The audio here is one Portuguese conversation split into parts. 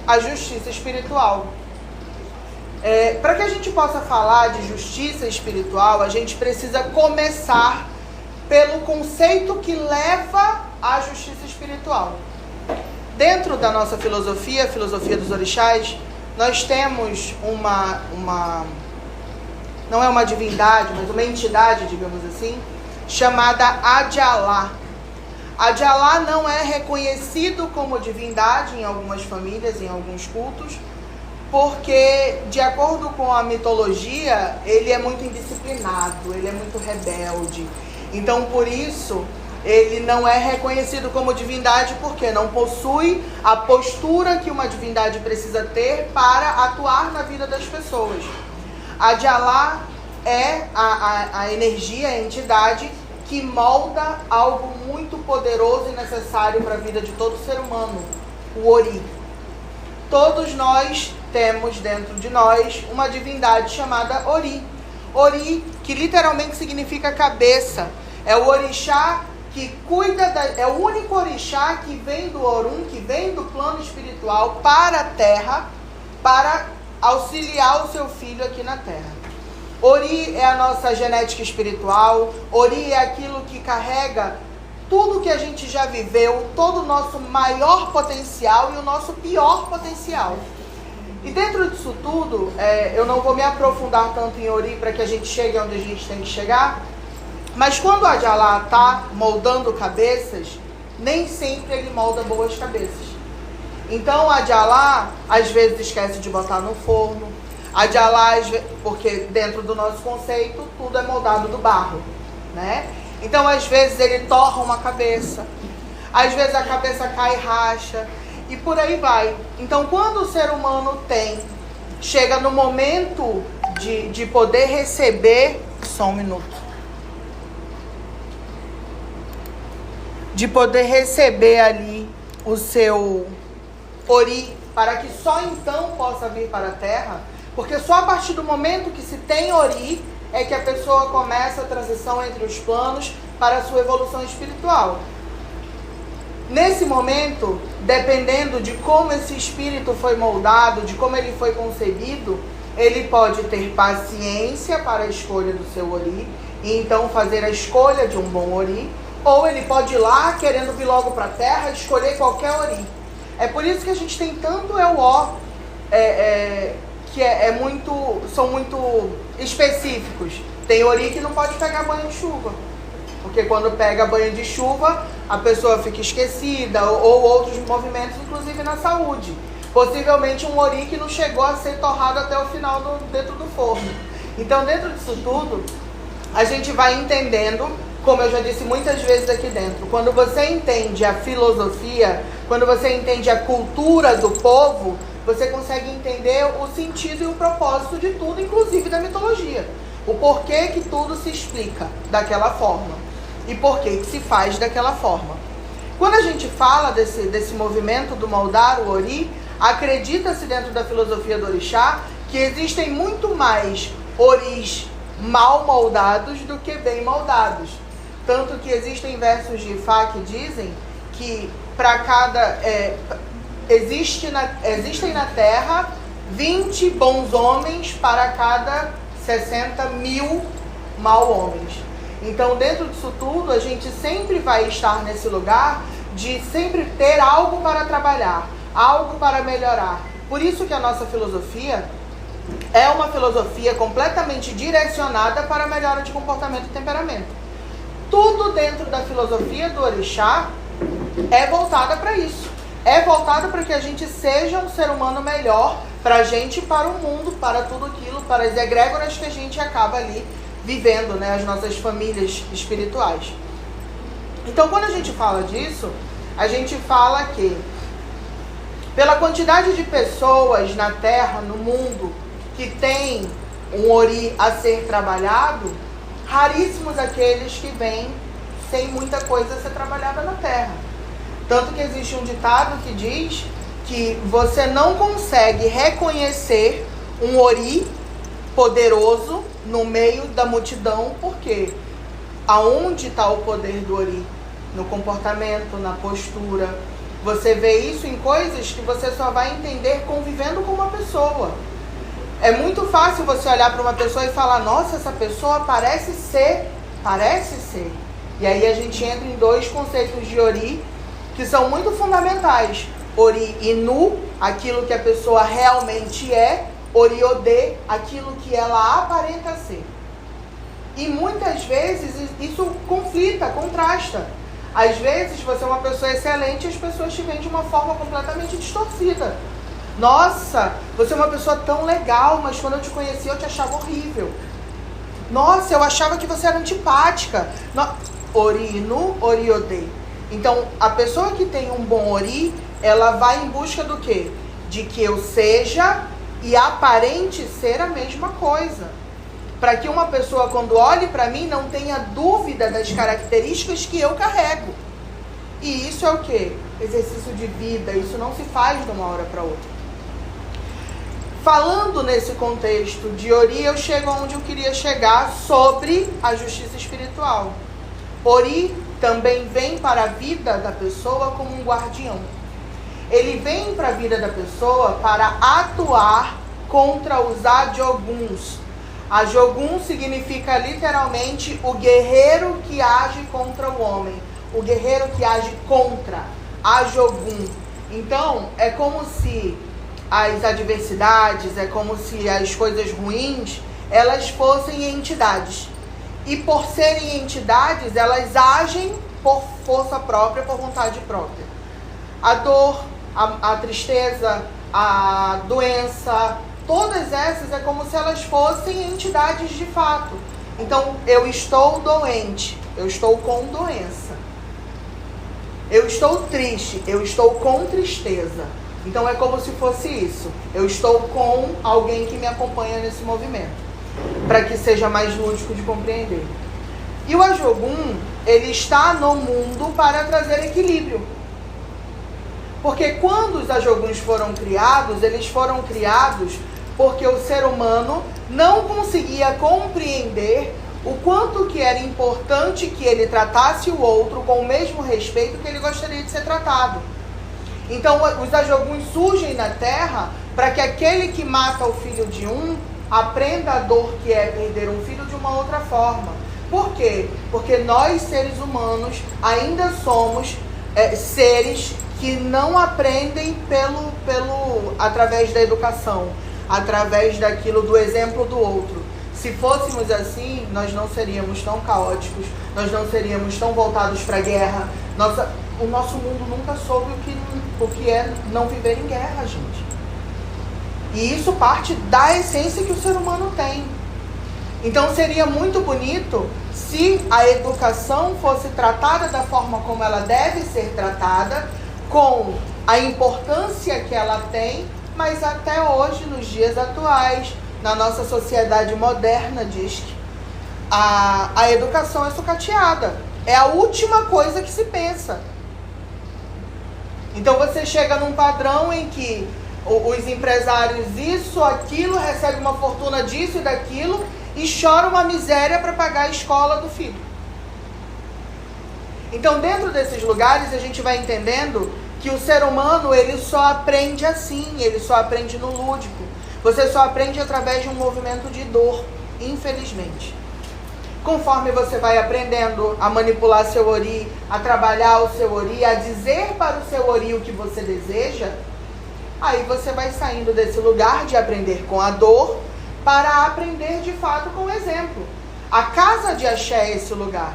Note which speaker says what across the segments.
Speaker 1: a justiça espiritual. Para que a gente possa falar de justiça espiritual, a gente precisa começar pelo conceito que leva à justiça espiritual. Dentro da nossa filosofia, a filosofia dos orixás, nós temos não é uma divindade, mas uma entidade, digamos assim, chamada Adjalá. Adjalá não é reconhecido como divindade em algumas famílias, em alguns cultos, porque, de acordo com a mitologia, ele é muito indisciplinado, ele é muito rebelde. Então, por isso, ele não é reconhecido como divindade, porque não possui a postura que uma divindade precisa ter para atuar na vida das pessoas. Adjalá é a energia, a entidade que molda algo muito poderoso e necessário para a vida de todo ser humano, o Ori. Todos nós temos dentro de nós uma divindade chamada Ori. Ori, que literalmente significa cabeça. É o orixá que cuida é o único orixá que vem do Orum, que vem do plano espiritual para a Terra, para auxiliar o seu filho aqui na Terra. Ori é a nossa genética espiritual. Ori é aquilo que carrega tudo que a gente já viveu, todo o nosso maior potencial e o nosso pior potencial. E dentro disso tudo, eu não vou me aprofundar tanto em Ori para que a gente chegue onde a gente tem que chegar, mas quando o Adjalá está moldando cabeças, nem sempre ele molda boas cabeças. Então o Adjalá às vezes esquece de botar no forno. Adjalá, porque dentro do nosso conceito, tudo é moldado do barro, né? Então, às vezes, ele torra uma cabeça. Às vezes, a cabeça cai e racha. E por aí vai. Então, quando o ser humano chega no momento de poder receber... Só um minuto. De poder receber ali o seu Ori, para que só então possa vir para a Terra... Porque só a partir do momento que se tem Ori é que a pessoa começa a transição entre os planos para a sua evolução espiritual. Nesse momento, dependendo de como esse espírito foi moldado, de como ele foi concebido, ele pode ter paciência para a escolha do seu Ori e então fazer a escolha de um bom Ori, ou ele pode ir lá querendo vir logo para a Terra e escolher qualquer Ori. É por isso que a gente tem tanto EUO, que são muito específicos. Tem Ori que não pode pegar banho de chuva, porque quando pega banho de chuva, a pessoa fica esquecida, ou outros movimentos, inclusive na saúde. Possivelmente um Ori que não chegou a ser torrado até o final dentro do forno. Então, dentro disso tudo, a gente vai entendendo, como eu já disse muitas vezes aqui dentro, quando você entende a filosofia, quando você entende a cultura do povo, você consegue entender o sentido e o propósito de tudo, inclusive da mitologia. O porquê que tudo se explica daquela forma. E porquê que se faz daquela forma. Quando a gente fala desse movimento do moldar o Ori, acredita-se dentro da filosofia do orixá que existem muito mais Oris mal moldados do que bem moldados. Tanto que existem versos de Ifá que dizem que para cada... existem na Terra 20 bons homens para cada 60 mil mal homens. Então, dentro disso tudo, a gente sempre vai estar nesse lugar de sempre ter algo para trabalhar, algo para melhorar. Por isso que a nossa filosofia é uma filosofia completamente direcionada para a melhora de comportamento e temperamento. Tudo dentro da filosofia do orixá é voltada para isso. É voltado para que a gente seja um ser humano melhor para a gente, para o mundo, para tudo aquilo, para as egrégoras que a gente acaba ali vivendo, né? As nossas famílias espirituais. Então, quando a gente fala disso, a gente fala que pela quantidade de pessoas na Terra, no mundo, que tem um Ori a ser trabalhado, raríssimos aqueles que vêm sem muita coisa a ser trabalhada na Terra. Tanto que existe um ditado que diz que você não consegue reconhecer um Ori poderoso no meio da multidão, porque aonde está o poder do Ori? No comportamento, na postura, Você vê isso em coisas que você só vai entender convivendo com uma pessoa. É muito fácil você olhar para uma pessoa e falar, nossa, essa pessoa parece ser. E aí a gente entra em dois conceitos de Ori que são muito fundamentais. Ori Inu, aquilo que a pessoa realmente é. Ori Ode, aquilo que ela aparenta ser. E muitas vezes isso conflita, contrasta. Às vezes você é uma pessoa excelente e as pessoas te veem de uma forma completamente distorcida. Nossa, você é uma pessoa tão legal, mas quando eu te conheci eu te achava horrível. Nossa, eu achava que você era antipática. Ori Inu, Ori Ode. Então, a pessoa que tem um bom Ori, ela vai em busca do quê? De que eu seja e aparente ser a mesma coisa. Para que uma pessoa, quando olhe para mim, não tenha dúvida das características que eu carrego. E isso é o quê? Exercício de vida. Isso não se faz de uma hora para outra. Falando nesse contexto de Ori, eu chego aonde eu queria chegar sobre a justiça espiritual. Ori também vem para a vida da pessoa como um guardião. Ele vem para a vida da pessoa para atuar contra os Ajoguns. Ajogun significa literalmente o guerreiro que age contra o homem. O guerreiro que age contra. Ajogun. Então, é como se as adversidades, é como se as coisas ruins, elas fossem entidades. E por serem entidades, elas agem por força própria, por vontade própria. A dor, a tristeza, a doença, todas essas é como se elas fossem entidades de fato. Então, eu estou doente, eu estou com doença. Eu estou triste, eu estou com tristeza. Então, é como se fosse isso. Eu estou com alguém que me acompanha nesse movimento. Para que seja mais lúdico de compreender. E o Ajogun, ele está no mundo para trazer equilíbrio. Porque quando os Ajoguns foram criados, eles foram criados porque o ser humano não conseguia compreender o quanto que era importante que ele tratasse o outro com o mesmo respeito que ele gostaria de ser tratado. Então, os Ajoguns surgem na Terra para que aquele que mata o filho de um aprenda a dor que é perder um filho de uma outra forma. Por quê? Porque nós, seres humanos, ainda somos seres que não aprendem através da educação, através daquilo do exemplo do outro. Se fôssemos assim, nós não seríamos tão caóticos, nós não seríamos tão voltados para a guerra. O nosso mundo nunca soube o que é não viver em guerra, gente. E isso parte da essência que o ser humano tem. Então seria muito bonito se a educação fosse tratada da forma como ela deve ser tratada, com a importância que ela tem, mas até hoje, nos dias atuais, na nossa sociedade moderna, diz que a educação é sucateada. É a última coisa que se pensa. Então você chega num padrão em que os empresários isso, aquilo, recebem uma fortuna disso e daquilo e choram uma miséria para pagar a escola do filho. Então, dentro desses lugares, a gente vai entendendo que o ser humano, ele só aprende assim, ele só aprende no lúdico. Você só aprende através de um movimento de dor, infelizmente. Conforme você vai aprendendo a manipular seu Ori, a trabalhar o seu Ori, a dizer para o seu Ori o que você deseja, aí você vai saindo desse lugar de aprender com a dor para aprender de fato com o exemplo. A casa de Axé é esse lugar.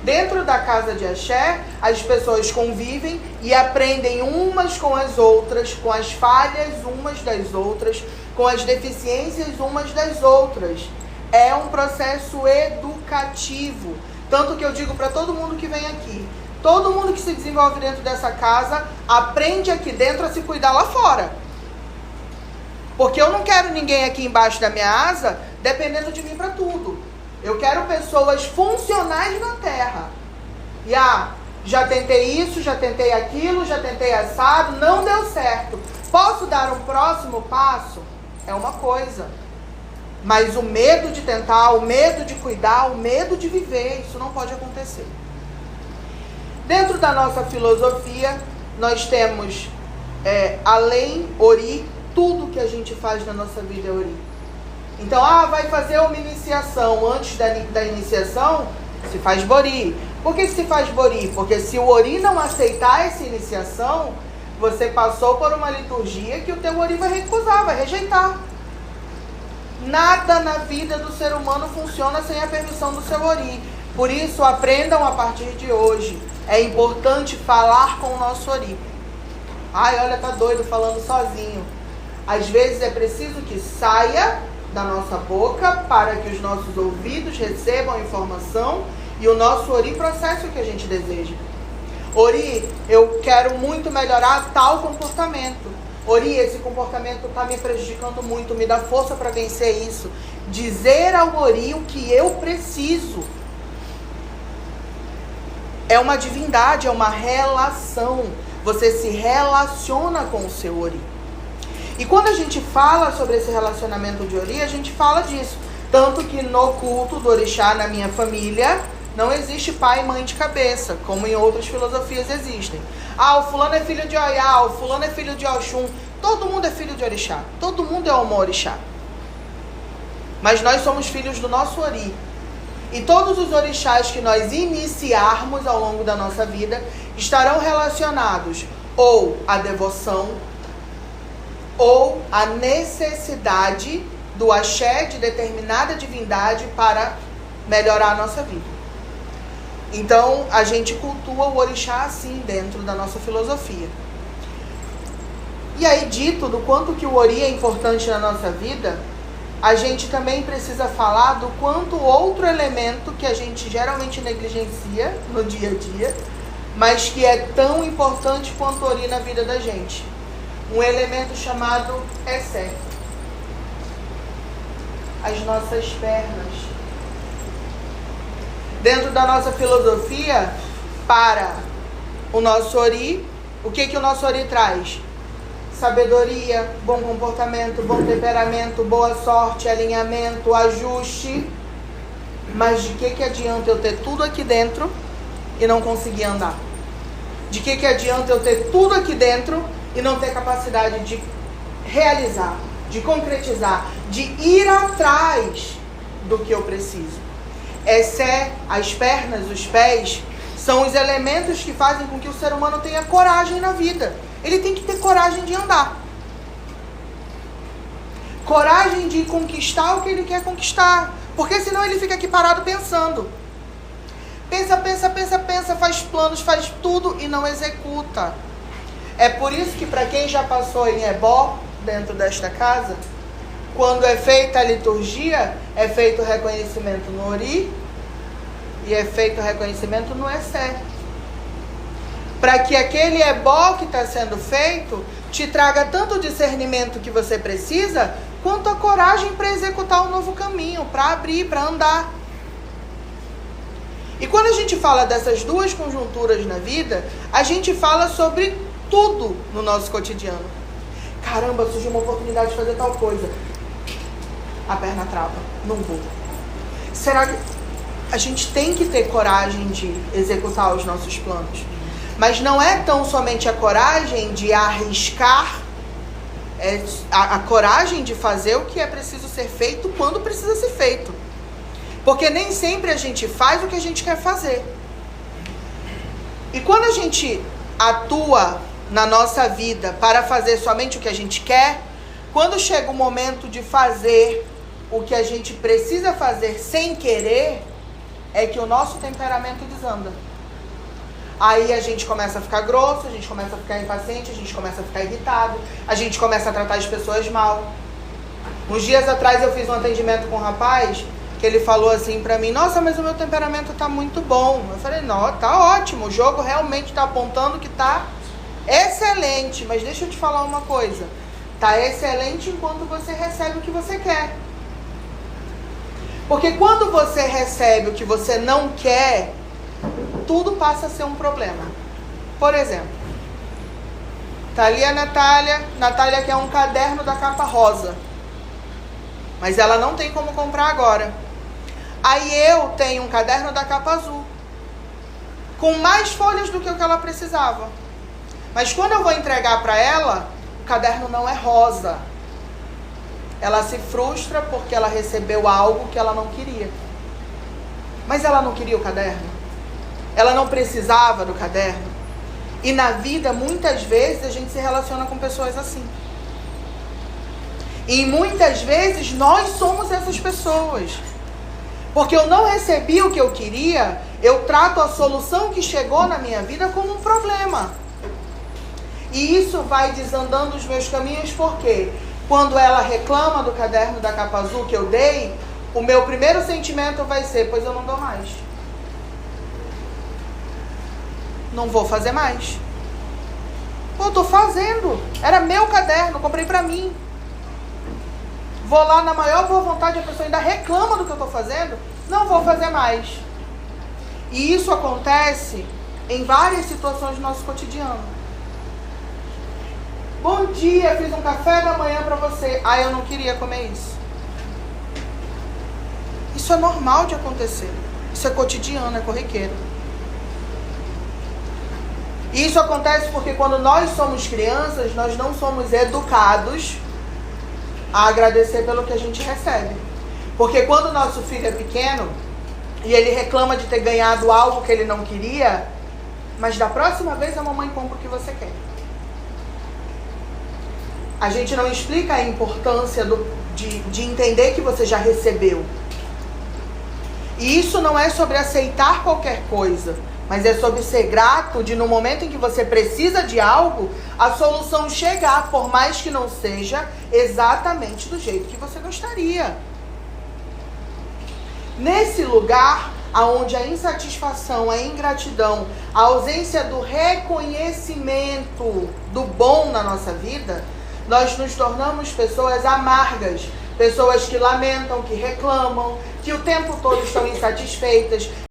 Speaker 1: Dentro da casa de Axé, as pessoas convivem e aprendem umas com as outras, com as falhas umas das outras, com as deficiências umas das outras. É um processo educativo. Tanto que eu digo para todo mundo que vem aqui, todo mundo que se desenvolve dentro dessa casa, aprende aqui dentro a se cuidar lá fora. Porque eu não quero ninguém aqui embaixo da minha asa dependendo de mim para tudo. Eu quero pessoas funcionais na Terra. E já tentei isso, já tentei aquilo, já tentei assado, não deu certo. Posso dar um próximo passo? É uma coisa. Mas o medo de tentar, o medo de cuidar, o medo de viver, isso não pode acontecer. Dentro da nossa filosofia, nós temos, além Ori, tudo que a gente faz na nossa vida é Ori. Então, vai fazer uma iniciação. Antes da iniciação, se faz Bori. Por que se faz Bori? Porque se o Ori não aceitar essa iniciação, você passou por uma liturgia que o teu Ori vai recusar, vai rejeitar. Nada na vida do ser humano funciona sem a permissão do seu Ori. Por isso, aprendam a partir de hoje. É importante falar com o nosso Ori. Olha, tá doido falando sozinho. Às vezes é preciso que saia da nossa boca para que os nossos ouvidos recebam a informação e o nosso Ori processe o que a gente deseja. Ori, eu quero muito melhorar tal comportamento. Ori, esse comportamento está me prejudicando muito, me dá força para vencer isso. Dizer ao Ori o que eu preciso. É uma divindade, é uma relação. Você se relaciona com o seu Ori. E quando a gente fala sobre esse relacionamento de Ori, a gente fala disso. Tanto que no culto do Orixá, na minha família, não existe pai e mãe de cabeça, como em outras filosofias existem. O fulano é filho de Oiá, o fulano é filho de Oxum. Todo mundo é filho de Orixá. Todo mundo é Omô Orixá. Mas nós somos filhos do nosso Ori. E todos os orixás que nós iniciarmos ao longo da nossa vida estarão relacionados ou à devoção, ou a necessidade do axé de determinada divindade para melhorar a nossa vida. Então, a gente cultua o orixá assim dentro da nossa filosofia. E aí, dito do quanto que o Ori é importante na nossa vida, a gente também precisa falar do quanto outro elemento que a gente geralmente negligencia no dia a dia, mas que é tão importante quanto o Ori na vida da gente. Um elemento chamado Essé. As nossas pernas. Dentro da nossa filosofia, para o nosso Ori, o que o nosso Ori traz? Sabedoria, bom comportamento, bom temperamento, boa sorte, alinhamento, ajuste. Mas de que adianta eu ter tudo aqui dentro e não conseguir andar? De que adianta eu ter tudo aqui dentro e não ter capacidade de realizar, de concretizar, de ir atrás do que eu preciso? As pernas, os pés, são os elementos que fazem com que o ser humano tenha coragem na vida. Ele tem que ter coragem de andar. Coragem de conquistar o que ele quer conquistar. Porque senão ele fica aqui parado pensando. Pensa, faz planos, faz tudo e não executa. É por isso que para quem já passou em Ebó, dentro desta casa, quando é feita a liturgia, é feito o reconhecimento no Ori e é feito o reconhecimento no Essé. Para que aquele Ebó que está sendo feito te traga tanto o discernimento que você precisa, quanto a coragem para executar um novo caminho, para abrir, para andar. E quando a gente fala dessas duas conjunturas na vida, a gente fala sobre tudo no nosso cotidiano. Caramba, surgiu uma oportunidade de fazer tal coisa. A perna trava, não vou. Será que a gente tem que ter coragem de executar os nossos planos? Mas não é tão somente a coragem de arriscar, é a coragem de fazer o que é preciso ser feito quando precisa ser feito. Porque nem sempre a gente faz o que a gente quer fazer. E quando a gente atua na nossa vida para fazer somente o que a gente quer, quando chega o momento de fazer o que a gente precisa fazer sem querer, é que o nosso temperamento desanda. Aí a gente começa a ficar grosso, a gente começa a ficar impaciente, a gente começa a ficar irritado, a gente começa a tratar as pessoas mal. Uns dias atrás eu fiz um atendimento com um rapaz que ele falou assim pra mim: nossa, mas o meu temperamento tá muito bom. Eu falei: não, tá ótimo, o jogo realmente tá apontando que tá excelente. Mas deixa eu te falar uma coisa: tá excelente enquanto você recebe o que você quer. Porque quando você recebe o que você não quer, tudo passa a ser um problema. Por exemplo, tá ali a Natália quer um caderno da capa rosa, mas ela não tem como comprar agora. Aí eu tenho um caderno da capa azul, com mais folhas do que o que ela precisava. Mas quando eu vou entregar para ela, o caderno não é rosa. Ela se frustra porque ela recebeu algo que ela não queria. Mas ela não queria o caderno. Ela não precisava do caderno. E na vida, muitas vezes, a gente se relaciona com pessoas assim. E muitas vezes, nós somos essas pessoas. Porque eu não recebi o que eu queria, eu trato a solução que chegou na minha vida como um problema. E isso vai desandando os meus caminhos, porque quando ela reclama do caderno da capa azul que eu dei, o meu primeiro sentimento vai ser, pois eu não dou mais. Não vou fazer mais. Pô, eu tô fazendo. Era meu caderno, comprei pra mim. Vou lá na maior boa vontade, a pessoa ainda reclama do que eu tô fazendo. Não vou fazer mais. E isso acontece em várias situações do nosso cotidiano. Bom dia, fiz um café da manhã pra você. Ah, eu não queria comer isso. Isso é normal de acontecer. Isso é cotidiano, é corriqueiro. E isso acontece porque quando nós somos crianças, nós não somos educados a agradecer pelo que a gente recebe. Porque quando o nosso filho é pequeno e ele reclama de ter ganhado algo que ele não queria, mas da próxima vez a mamãe compra o que você quer. A gente não explica a importância de entender que você já recebeu. E isso não é sobre aceitar qualquer coisa, mas é sobre ser grato de no momento em que você precisa de algo, a solução chegar, por mais que não seja exatamente do jeito que você gostaria. Nesse lugar onde a insatisfação, a ingratidão, a ausência do reconhecimento do bom na nossa vida, nós nos tornamos pessoas amargas, pessoas que lamentam, que reclamam, que o tempo todo estão insatisfeitas,